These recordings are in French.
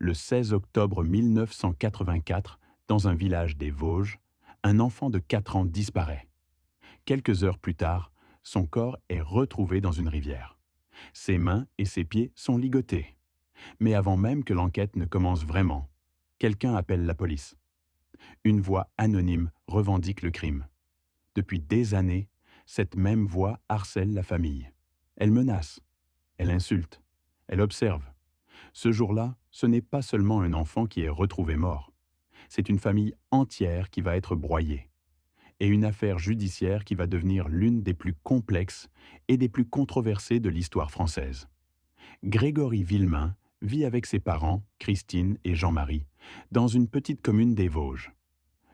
Le 16 octobre 1984, dans un village des Vosges, un enfant de 4 ans disparaît. Quelques heures plus tard, son corps est retrouvé dans une rivière. Ses mains et ses pieds sont ligotés. Mais avant même que l'enquête ne commence vraiment, quelqu'un appelle la police. Une voix anonyme revendique le crime. Depuis des années, cette même voix harcèle la famille. Elle menace, elle insulte, elle observe. Ce jour-là, ce n'est pas seulement un enfant qui est retrouvé mort. C'est une famille entière qui va être broyée. Et une affaire judiciaire qui va devenir l'une des plus complexes et des plus controversées de l'histoire française. Grégory Villemain vit avec ses parents, Christine et Jean-Marie, dans une petite commune des Vosges.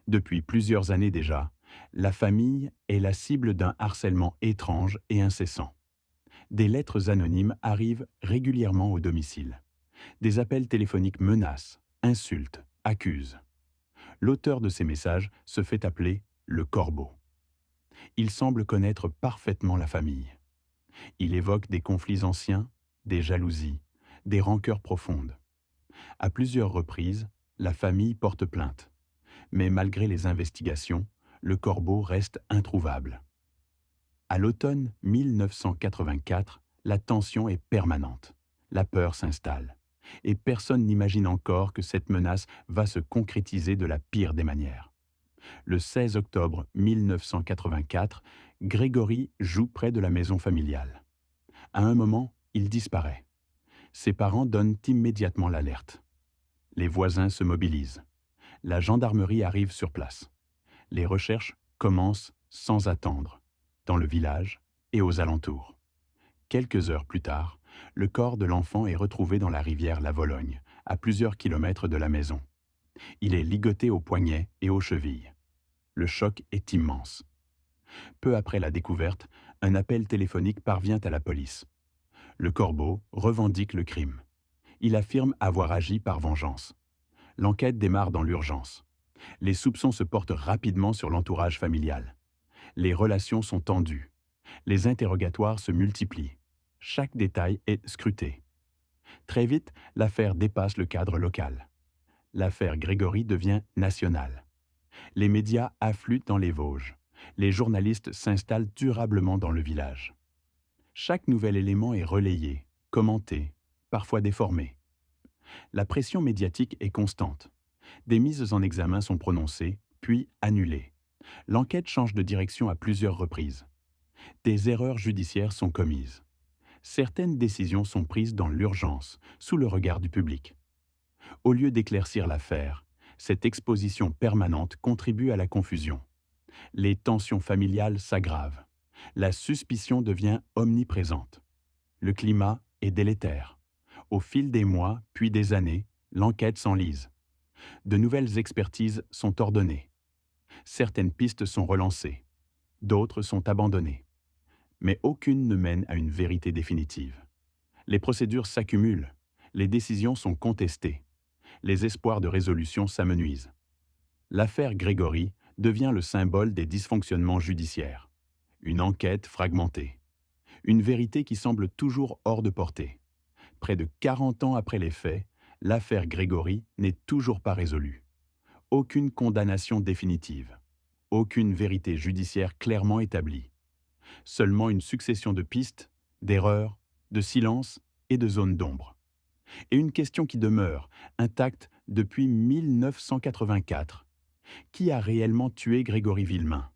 Depuis plusieurs années déjà, la famille est la cible d'un harcèlement étrange et incessant. Des lettres anonymes arrivent régulièrement au domicile. Des appels téléphoniques menacent, insultent, accusent. L'auteur de ces messages se fait appeler le Corbeau. Il semble connaître parfaitement la famille. Il évoque des conflits anciens, des jalousies, des rancœurs profondes. À plusieurs reprises, la famille porte plainte. Mais malgré les investigations, le Corbeau reste introuvable. À l'automne 1984, la tension est permanente. La peur s'installe. Et personne n'imagine encore que cette menace va se concrétiser de la pire des manières. Le 16 octobre 1984, Grégory joue près de la maison familiale. À un moment, il disparaît. Ses parents donnent immédiatement l'alerte. Les voisins se mobilisent. La gendarmerie arrive sur place. Les recherches commencent sans attendre, dans le village et aux alentours. Quelques heures plus tard, le corps de l'enfant est retrouvé dans la rivière la Vologne, à plusieurs kilomètres de la maison. Il est ligoté aux poignets et aux chevilles. Le choc est immense. Peu après la découverte, un appel téléphonique parvient à la police. Le Corbeau revendique le crime. Il affirme avoir agi par vengeance. L'enquête démarre dans l'urgence. Les soupçons se portent rapidement sur l'entourage familial. Les relations sont tendues. Les interrogatoires se multiplient. Chaque détail est scruté. Très vite, l'affaire dépasse le cadre local. L'affaire Grégory devient nationale. Les médias affluent dans les Vosges. Les journalistes s'installent durablement dans le village. Chaque nouvel élément est relayé, commenté, parfois déformé. La pression médiatique est constante. Des mises en examen sont prononcées, puis annulées. L'enquête change de direction à plusieurs reprises. Des erreurs judiciaires sont commises. Certaines décisions sont prises dans l'urgence, sous le regard du public. Au lieu d'éclaircir l'affaire, cette exposition permanente contribue à la confusion. Les tensions familiales s'aggravent. La suspicion devient omniprésente. Le climat est délétère. Au fil des mois, puis des années, l'enquête s'enlise. De nouvelles expertises sont ordonnées. Certaines pistes sont relancées. D'autres sont abandonnées. Mais aucune ne mène à une vérité définitive. Les procédures s'accumulent. Les décisions sont contestées. Les espoirs de résolution s'amenuisent. L'affaire Grégory devient le symbole des dysfonctionnements judiciaires. Une enquête fragmentée. Une vérité qui semble toujours hors de portée. Près de 40 ans après les faits, l'affaire Grégory n'est toujours pas résolue. Aucune condamnation définitive. Aucune vérité judiciaire clairement établie. Seulement une succession de pistes, d'erreurs, de silences et de zones d'ombre. Et une question qui demeure, intacte depuis 1984. Qui a réellement tué Grégory Villemain?